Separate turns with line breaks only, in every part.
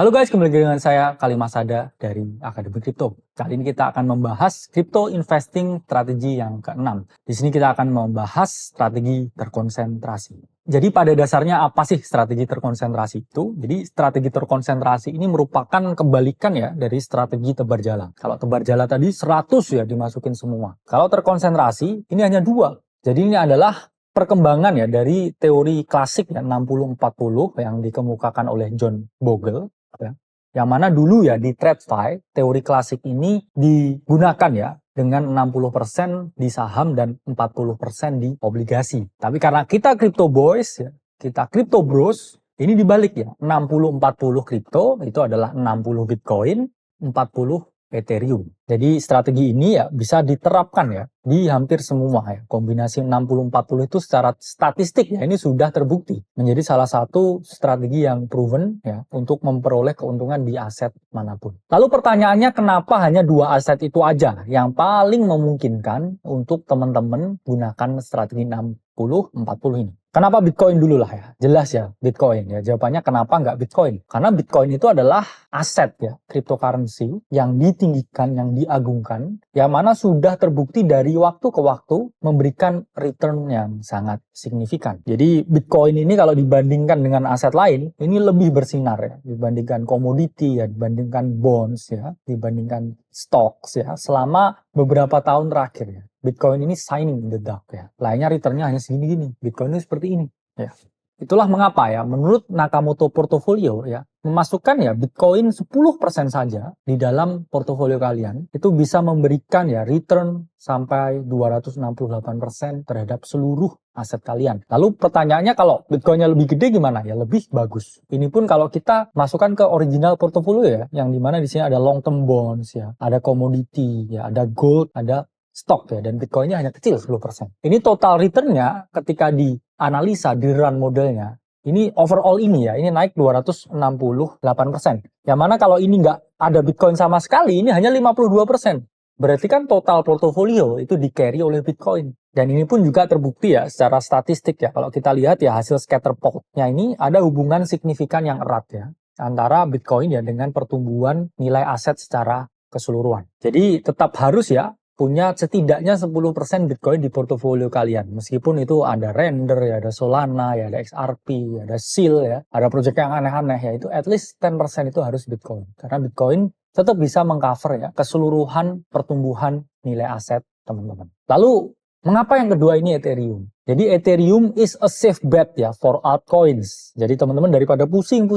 Halo guys, kembali lagi dengan saya Kalimas Sada dari Akademi Kripto. Kali ini kita akan membahas crypto investing strategi yang ke-6. Di sini kita akan membahas strategi terkonsentrasi. Jadi pada dasarnya apa sih strategi terkonsentrasi itu? Jadi strategi terkonsentrasi ini merupakan kebalikan ya dari strategi tebar jala. Kalau tebar jala tadi 100 ya dimasukin semua. Kalau terkonsentrasi ini hanya 2. Jadi ini adalah perkembangan ya dari teori klasik ya 60-40 yang dikemukakan oleh John Bogle. Ya. Yang mana dulu ya di TradFi, teori klasik ini digunakan ya dengan 60% di saham dan 40% di obligasi. Tapi karena kita crypto boys ya, kita crypto bros, ini dibalik ya. 60-40 kripto itu adalah 60 Bitcoin, 40 Ethereum. Jadi strategi ini ya bisa diterapkan ya di hampir semua ya. Kombinasi 60-40 itu secara statistik ya ini sudah terbukti menjadi salah satu strategi yang proven ya untuk memperoleh keuntungan di aset manapun. Lalu pertanyaannya kenapa hanya 2 aset itu aja yang paling memungkinkan untuk teman-teman gunakan strategi 60-40 ini? Kenapa Bitcoin dulu lah ya? Jelas ya Bitcoin ya. Jawabannya kenapa nggak Bitcoin? Karena Bitcoin itu adalah aset ya, cryptocurrency yang ditinggikan, yang diagungkan, yang mana sudah terbukti dari waktu ke waktu memberikan return yang sangat signifikan. Jadi Bitcoin ini kalau dibandingkan dengan aset lain, ini lebih bersinar ya, dibandingkan komoditi ya, dibandingkan bonds ya, dibandingkan stocks ya, selama beberapa tahun terakhir ya. Bitcoin ini shining in the dark ya. Lainnya returnnya hanya segini-gini. Bitcoin ini seperti ini ya. Itulah mengapa ya menurut Nakamoto Portfolio ya memasukkan ya Bitcoin 10% saja di dalam portofolio kalian itu bisa memberikan ya return sampai 268% terhadap seluruh aset kalian. Lalu pertanyaannya kalau Bitcoinnya lebih gede gimana? Ya lebih bagus. Ini pun kalau kita masukkan ke original portofolio ya yang dimana di sini ada long term bonds ya, ada commodity ya, ada gold, ada stok ya, dan Bitcoinnya hanya kecil 10%. Ini total returnnya ketika dianalisa, di run modelnya, ini overall ini ya, ini naik 268%. Yang mana kalau ini nggak ada Bitcoin sama sekali, ini hanya 52%. Berarti kan total portofolio itu di-carry oleh Bitcoin. Dan ini pun juga terbukti ya secara statistik ya. Kalau kita lihat ya hasil scatter plot-nya ini ada hubungan signifikan yang erat ya antara Bitcoin ya dengan pertumbuhan nilai aset secara keseluruhan. Jadi tetap harus ya punya setidaknya 10% Bitcoin di portofolio kalian. Meskipun itu ada Render, ya ada Solana, ya ada XRP, ya ada SEAL, ya ada proyek yang aneh-aneh, ya itu at least 10% itu harus Bitcoin. Karena Bitcoin tetap bisa mengcover ya keseluruhan pertumbuhan nilai aset teman-teman. Lalu mengapa yang kedua ini Ethereum? Jadi Ethereum is a safe bet ya for altcoins. Jadi teman-teman daripada pusing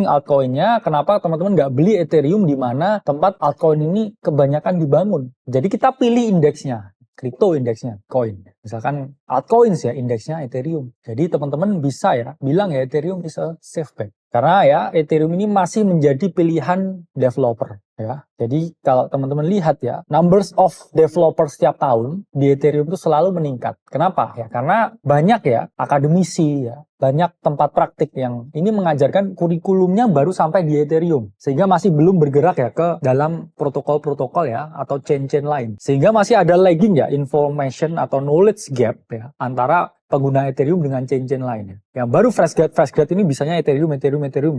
altcoinnya, kenapa teman-teman nggak beli Ethereum di mana tempat altcoin ini kebanyakan dibangun? Jadi kita pilih indeksnya, crypto indeksnya, coin. Misalkan altcoins ya indeksnya Ethereum. Jadi teman-teman bisa ya bilang ya Ethereum is a safe bet. Karena ya Ethereum ini masih menjadi pilihan developer ya. Jadi kalau teman-teman lihat ya, numbers of developer setiap tahun di Ethereum itu selalu meningkat. Kenapa? Ya karena banyak ya akademisi ya, banyak tempat praktik yang ini mengajarkan kurikulumnya baru sampai di Ethereum. Sehingga masih belum bergerak ya ke dalam protokol-protokol ya atau chain-chain lain. Sehingga masih ada lagging ya information atau knowledge gap ya antara pengguna Ethereum dengan chain-chain lainnya. Yang baru fresh grad ini bisanya Ethereum.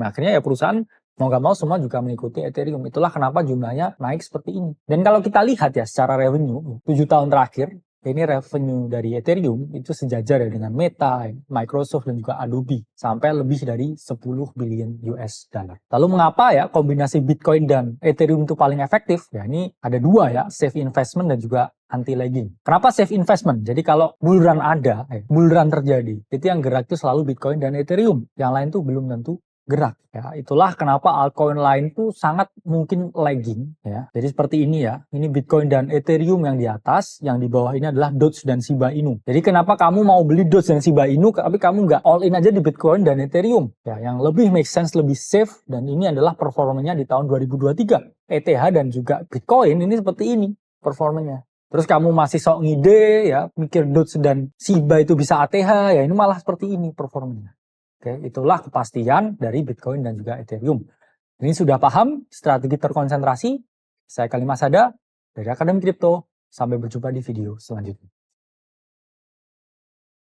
Akhirnya ya perusahaan mau nggak mau semua juga mengikuti Ethereum. Itulah kenapa jumlahnya naik seperti ini. Dan kalau kita lihat ya secara revenue, 7 tahun terakhir, ini revenue dari Ethereum itu sejajar ya dengan Meta, Microsoft, dan juga Adobe. Sampai lebih dari 10 billion US dollar. Lalu mengapa ya kombinasi Bitcoin dan Ethereum itu paling efektif? Ya ini ada 2 ya, safe investment dan juga anti-lagging. Kenapa safe investment? Jadi kalau bull run ada, bull run terjadi, itu yang gerak itu selalu Bitcoin dan Ethereum. Yang lain tuh belum tentu gerak ya. Itulah kenapa altcoin lain tuh sangat mungkin lagging ya. Jadi seperti ini ya. Ini Bitcoin dan Ethereum yang di atas, yang di bawah ini adalah Doge dan Shiba Inu. Jadi kenapa kamu mau beli Doge dan Shiba Inu tapi kamu nggak all in aja di Bitcoin dan Ethereum ya, yang lebih make sense, lebih safe, dan ini adalah performanya di tahun 2023. ETH dan juga Bitcoin ini seperti ini performanya. Terus kamu masih sok ngide ya, mikir Doge dan Shiba itu bisa ATH ya, ini malah seperti ini performanya. Oke, itulah kepastian dari Bitcoin dan juga Ethereum. Ini sudah paham strategi terkonsentrasi? Saya Kalimas Sada dari Akademi Kripto. Sampai berjumpa di video selanjutnya.